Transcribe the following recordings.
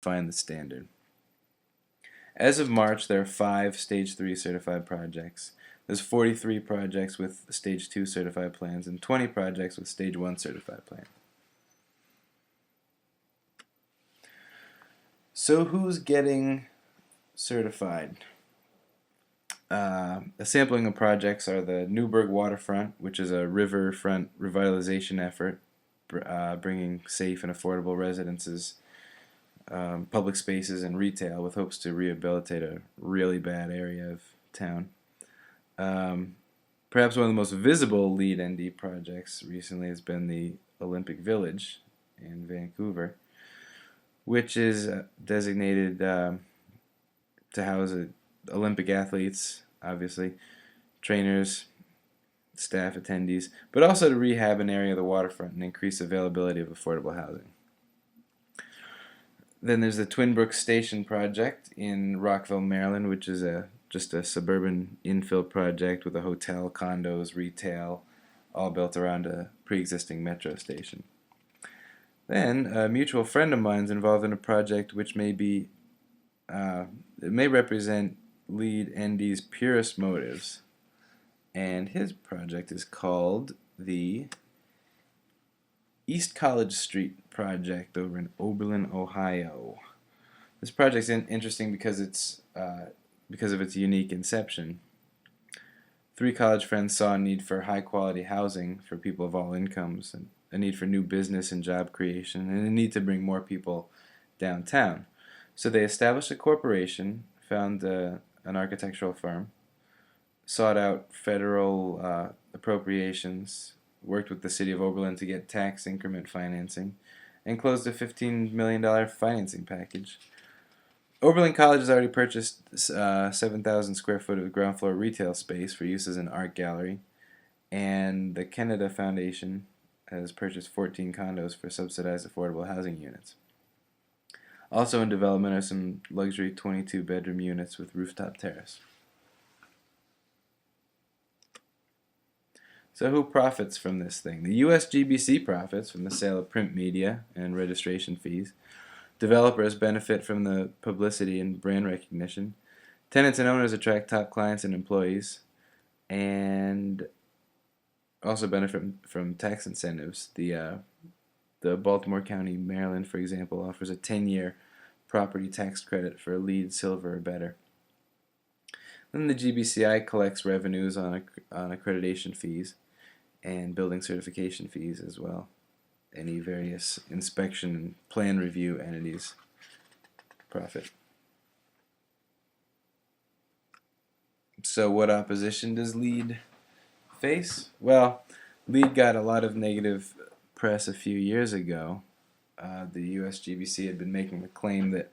define the standard. As of March, there are 5 Stage 3 certified projects. There's 43 projects with Stage 2 certified plans and 20 projects with Stage 1 certified plan. So who's getting certified? A sampling of projects are the Newburgh Waterfront, which is a riverfront revitalization effort, bringing safe and affordable residences, public spaces, and retail with hopes to rehabilitate a really bad area of town. Perhaps one of the most visible LEED ND projects recently has been the Olympic Village in Vancouver, which is designated to house Olympic athletes, obviously, trainers, staff, attendees, but also to rehab an area of the waterfront and increase availability of affordable housing. Then there's the Twin Brooks Station project in Rockville, Maryland, which is just a suburban infill project with a hotel, condos, retail, all built around a pre-existing metro station. Then a mutual friend of mine is involved in a project which it may represent LEED ND's purest motives, and his project is called the East College Street project over in Oberlin, Ohio. This project is interesting because of its unique inception. 3 college friends saw a need for high-quality housing for people of all incomes, and a need for new business and job creation, and a need to bring more people downtown. So they established a corporation, found an architectural firm, sought out federal appropriations, worked with the city of Oberlin to get tax increment financing, and closed a $15 million financing package. Oberlin College has already purchased 7,000 square foot of ground floor retail space for use as an art gallery, and the Canada Foundation has purchased 14 condos for subsidized affordable housing units. Also in development are some luxury 22-bedroom units with rooftop terrace. So who profits from this thing? The USGBC profits from the sale of print media and registration fees. Developers benefit from the publicity and brand recognition. Tenants and owners attract top clients and employees, and also benefit from tax incentives. The Baltimore County, Maryland, for example, offers a 10-year property tax credit for LEED Silver or better. Then the GBCI collects revenues on accreditation fees and building certification fees as well. Any various inspection and plan review entities profit. So what opposition does LEED face? Well, LEED got a lot of negative press a few years ago. The USGBC had been making the claim that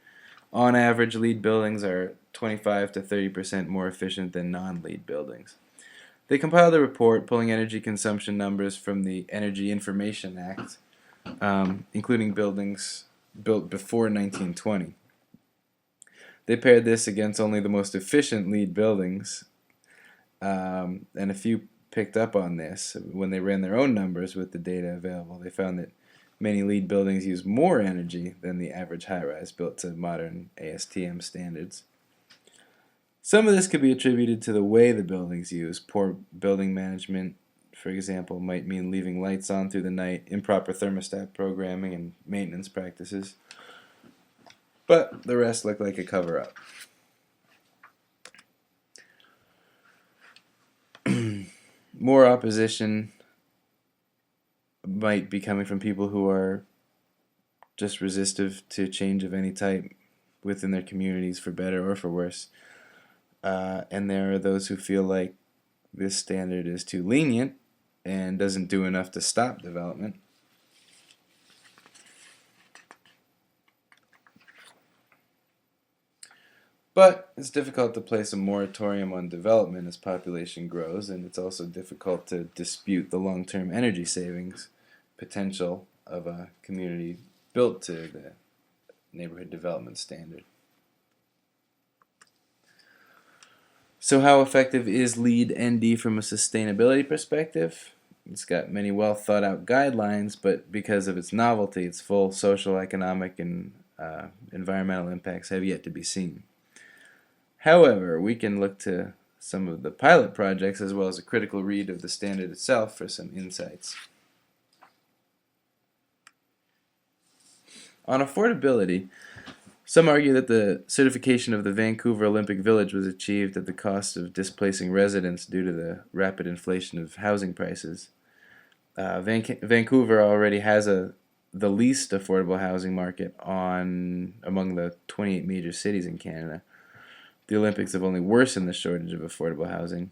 on average LEED buildings are 25 to 30% more efficient than non-LEED buildings. They compiled a report pulling energy consumption numbers from the Energy Information Act, including buildings built before 1920. They paired this against only the most efficient LEED buildings, and a few picked up on this. When they ran their own numbers with the data available, they found that many LEED buildings use more energy than the average high-rise built to modern ASTM standards. Some of this could be attributed to the way the buildings use. Poor building management, for example, might mean leaving lights on through the night, improper thermostat programming, and maintenance practices. But the rest look like a cover-up. More opposition might be coming from people who are just resistive to change of any type within their communities, for better or for worse. And there are those who feel like this standard is too lenient and doesn't do enough to stop development. But it's difficult to place a moratorium on development as population grows, and it's also difficult to dispute the long-term energy savings potential of a community built to the neighborhood development standard. So how effective is LEED ND from a sustainability perspective? It's got many well thought out guidelines, but because of its novelty, its full social, economic, and environmental impacts have yet to be seen. However, we can look to some of the pilot projects as well as a critical read of the standard itself for some insights. On affordability, some argue that the certification of the Vancouver Olympic Village was achieved at the cost of displacing residents due to the rapid inflation of housing prices. Vancouver already has the least affordable housing market among the 28 major cities in Canada. The Olympics have only worsened the shortage of affordable housing.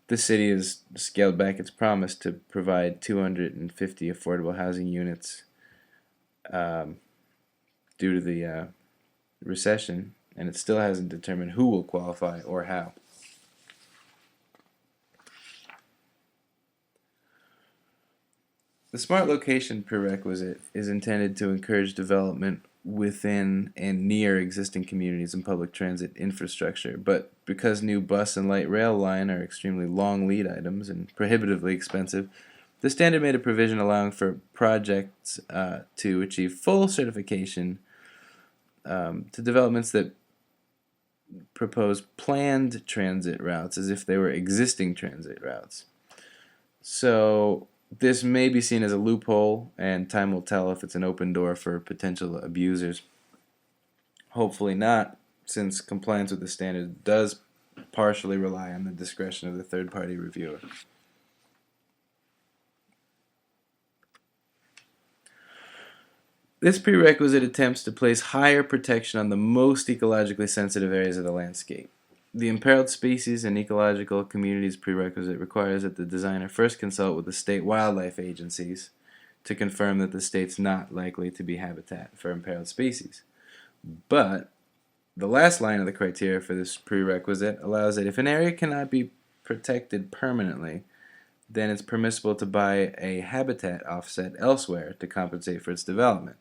This city has scaled back its promise to provide 250 affordable housing units due to the recession, and it still hasn't determined who will qualify or how. The smart location prerequisite is intended to encourage development within and near existing communities and public transit infrastructure, but because new bus and light rail line are extremely long lead items and prohibitively expensive, the standard made a provision allowing for projects to achieve full certification to developments that propose planned transit routes as if they were existing transit routes. So this may be seen as a loophole, and time will tell if it's an open door for potential abusers. Hopefully not, since compliance with the standard does partially rely on the discretion of the third-party reviewer. This prerequisite attempts to place higher protection on the most ecologically sensitive areas of the landscape. The imperiled species and ecological communities prerequisite requires that the designer first consult with the state wildlife agencies to confirm that the state's not likely to be habitat for imperiled species. But the last line of the criteria for this prerequisite allows that if an area cannot be protected permanently, then it's permissible to buy a habitat offset elsewhere to compensate for its development.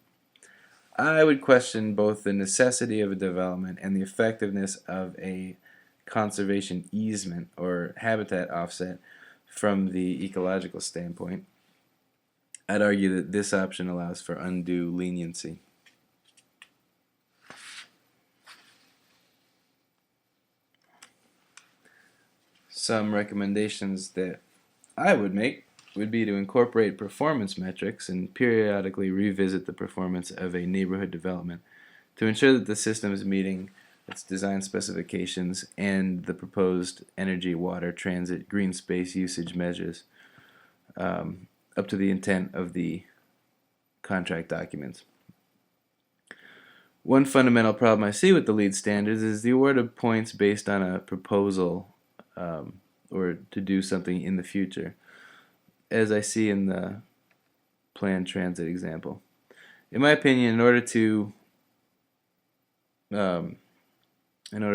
I would question both the necessity of a development and the effectiveness of a conservation easement or habitat offset from the ecological standpoint. I'd argue that this option allows for undue leniency. Some recommendations that I would make would be to incorporate performance metrics and periodically revisit the performance of a neighborhood development to ensure that the system is meeting its design specifications and the proposed energy, water, transit, green space usage measures up to the intent of the contract documents. One fundamental problem I see with the LEED standards is the award of points based on a proposal or to do something in the future, as I see in the planned transit example. In my opinion, in order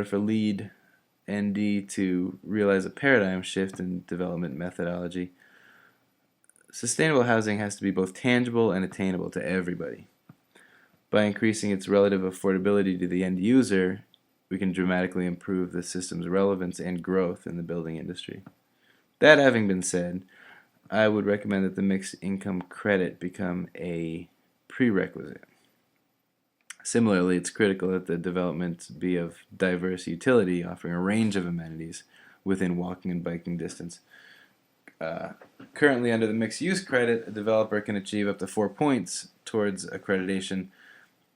for LEED ND to realize a paradigm shift in development methodology, sustainable housing has to be both tangible and attainable to everybody. By increasing its relative affordability to the end user, we can dramatically improve the system's relevance and growth in the building industry. That having been said, I would recommend that the mixed income credit become a prerequisite. Similarly, it's critical that the development be of diverse utility, offering a range of amenities within walking and biking distance. Currently, under the mixed use credit, a developer can achieve up to 4 points towards accreditation,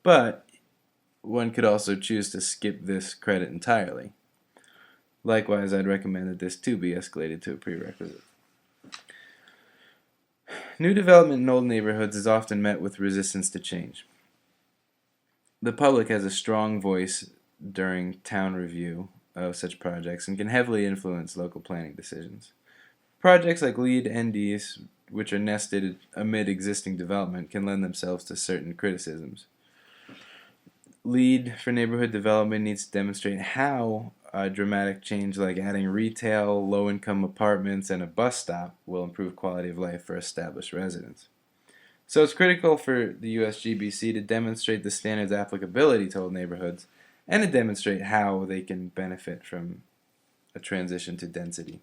but one could also choose to skip this credit entirely. Likewise, I'd recommend that this too be escalated to a prerequisite. New development in old neighborhoods is often met with resistance to change. The public has a strong voice during town review of such projects and can heavily influence local planning decisions. Projects like LEED NDs, which are nested amid existing development, can lend themselves to certain criticisms. LEED for neighborhood development needs to demonstrate how a dramatic change like adding retail, low-income apartments, and a bus stop will improve quality of life for established residents. So it's critical for the USGBC to demonstrate the standard's applicability to old neighborhoods and to demonstrate how they can benefit from a transition to density.